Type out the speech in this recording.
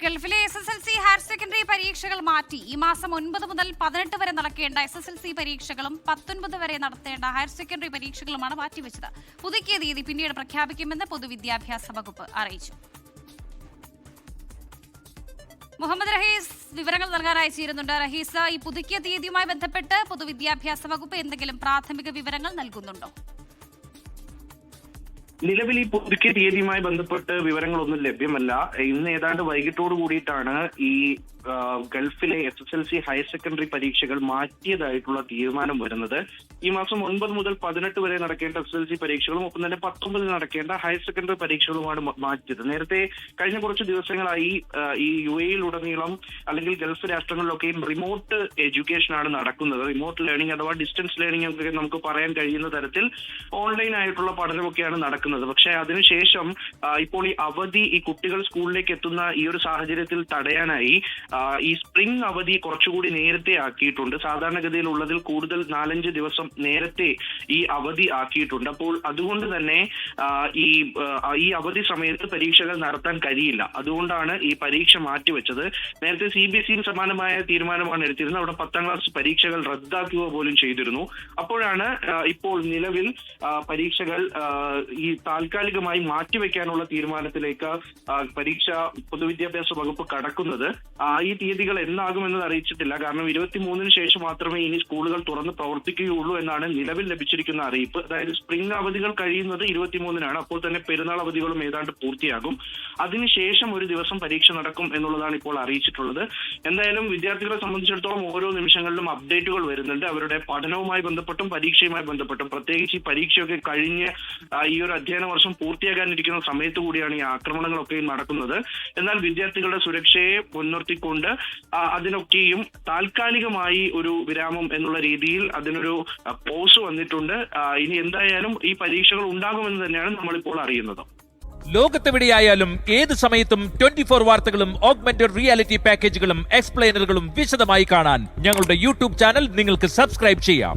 ഗൾഫിലെ SSLC higher secondary പരീക്ഷകൾ മാറ്റി. ഈ മാസം 9 മുതൽ 18 വരെ നടക്കേണ്ട SSLC പരീക്ഷകളും 19 വരെ നടത്തേണ്ട ഹയർ സെക്കൻഡറി പരീക്ഷകളുമാണ് മാറ്റിവെച്ചത്. പുതുക്കിയ തീയതി പിന്നീട് പ്രഖ്യാപിക്കുമെന്ന് പൊതുവിദ്യാഭ്യാസ വകുപ്പ് അറിയിച്ചു. മുഹമ്മദ് റഹീസ് വിവരങ്ങൾ നൽകാനായി ചേരുന്നുണ്ട്. റഹീസ്, ഈ പുതുക്കിയ തീയതിയുമായി ബന്ധപ്പെട്ട് പൊതുവിദ്യാഭ്യാസ വകുപ്പ് എന്തെങ്കിലും പ്രാഥമിക വിവരങ്ങൾ നൽകുന്നുണ്ടോ? നിലവിൽ ഈ പുതുക്കിയ തീയതിയുമായി ബന്ധപ്പെട്ട് വിവരങ്ങളൊന്നും ലഭ്യമല്ല. ഇന്ന് ഏതാണ്ട് വൈകിട്ടോട് കൂടിയിട്ടാണ് ഈ ഗൾഫിലെ SSLC ഹയർ സെക്കൻഡറി പരീക്ഷകൾ മാറ്റിയതായിട്ടുള്ള തീരുമാനം വരുന്നത്. ഈ മാസം 9 മുതൽ 18 വരെ നടക്കേണ്ട SSLC പരീക്ഷകളും ഒപ്പം തന്നെ 19 നടക്കേണ്ട ഹയർ സെക്കൻഡറി പരീക്ഷകളുമാണ് മാറ്റിയത്. നേരത്തെ കഴിഞ്ഞ കുറച്ച് ദിവസങ്ങളായി ഈ UAE-യിലുടനീളം അല്ലെങ്കിൽ ഗൾഫ് രാഷ്ട്രങ്ങളിലൊക്കെയും റിമോട്ട് എഡ്യൂക്കേഷനാണ് നടക്കുന്നത്. റിമോട്ട് ലേണിംഗ് അഥവാ ഡിസ്റ്റൻസ് ലേണിംഗ് ഒക്കെ നമുക്ക് പറയാൻ കഴിയുന്ന തരത്തിൽ ഓൺലൈൻ ആയിട്ടുള്ള പഠനമൊക്കെയാണ് നടക്കുന്നത്. പക്ഷെ അതിനുശേഷം ഇപ്പോൾ ഈ അവധി ഈ കുട്ടികൾ സ്കൂളിലേക്ക് എത്തുന്ന ഈ ഒരു സാഹചര്യത്തിൽ തടയാനായി ഈ സ്പ്രിംഗ് അവധി കുറച്ചുകൂടി നേരത്തെ ആക്കിയിട്ടുണ്ട്. സാധാരണഗതിയിൽ ഉള്ളതിൽ കൂടുതൽ 4-5 ദിവസം നേരത്തെ ഈ അവധി ആക്കിയിട്ടുണ്ട്. അപ്പോൾ അതുകൊണ്ട് തന്നെ ഈ അവധി സമയത്ത് പരീക്ഷകൾ നടത്താൻ കഴിയില്ല. അതുകൊണ്ടാണ് ഈ പരീക്ഷ മാറ്റിവെച്ചത്. നേരത്തെ CBSE സമാനമായ തീരുമാനമാണ് എടുത്തിരുന്നത്. അവിടെ 10ാം ക്ലാസ് പരീക്ഷകൾ റദ്ദാക്കുക പോലും ചെയ്തിരുന്നു. അപ്പോഴാണ് ഇപ്പോൾ നിലവിൽ പരീക്ഷകൾ ഈ താൽക്കാലികമായി മാറ്റിവെക്കാനുള്ള തീരുമാനത്തിലേക്ക് പൊതുവിദ്യാഭ്യാസ വകുപ്പ് കടക്കുന്നത്. ഈ തീയതികൾ എന്നാകുമെന്നത് അറിയിച്ചിട്ടില്ല. കാരണം 23-ന് ശേഷം മാത്രമേ ഇനി സ്കൂളുകൾ തുറന്ന് പ്രവർത്തിക്കുകയുള്ളൂ എന്നാണ് നിലവിൽ ലഭിച്ചിരിക്കുന്ന അറിയിപ്പ്. അതായത് സ്പ്രിംഗ് അവധികൾ കഴിയുന്നത് 23-നാണ്. അപ്പോൾ തന്നെ പെരുന്നാൾ അവധികളും ഏതാണ്ട് പൂർത്തിയാകും. അതിനുശേഷം ഒരു ദിവസം പരീക്ഷ നടക്കും എന്നുള്ളതാണ് ഇപ്പോൾ അറിയിച്ചിട്ടുള്ളത്. എന്തായാലും വിദ്യാർത്ഥികളെ സംബന്ധിച്ചിടത്തോളം ഓരോ നിമിഷങ്ങളിലും അപ്ഡേറ്റുകൾ വരുന്നുണ്ട്. അവരുടെ പഠനവുമായി ബന്ധപ്പെട്ടും പരീക്ഷയുമായി ബന്ധപ്പെട്ടും, പ്രത്യേകിച്ച് ഈ പരീക്ഷയൊക്കെ കഴിഞ്ഞ് ഈ ഒരു അധ്യയന വർഷം പൂർത്തിയാകാനിരിക്കുന്ന സമയത്ത് കൂടിയാണ് ഈ ആക്രമണങ്ങളൊക്കെ നടക്കുന്നത്. എന്നാൽ വിദ്യാർത്ഥികളുടെ സുരക്ഷയെ മുൻനിർത്തിക്കൊണ്ട് അതിനൊക്കെയും താൽക്കാലികമായി ഒരു വിരാമം എന്നുള്ള രീതിയിൽ അതിനൊരു പോസ് വന്നിട്ടുണ്ട്. ഇനി എന്തായാലും ഈ പരീക്ഷകൾ ഉണ്ടാകുമെന്ന് തന്നെയാണ് നമ്മളിപ്പോൾ അറിയുന്നത്. ലോകത്തെവിടെയായാലും ഏത് സമയത്തും 24 വാർത്തകളും ഓഗ്മെന്റഡ് റിയാലിറ്റി പാക്കേജുകളും എക്സ്പ്ലെയിനറുകളും വിശദമായി കാണാൻ ഞങ്ങളുടെ YouTube ചാനൽ നിങ്ങൾക്ക് സബ്സ്ക്രൈബ് ചെയ്യാം.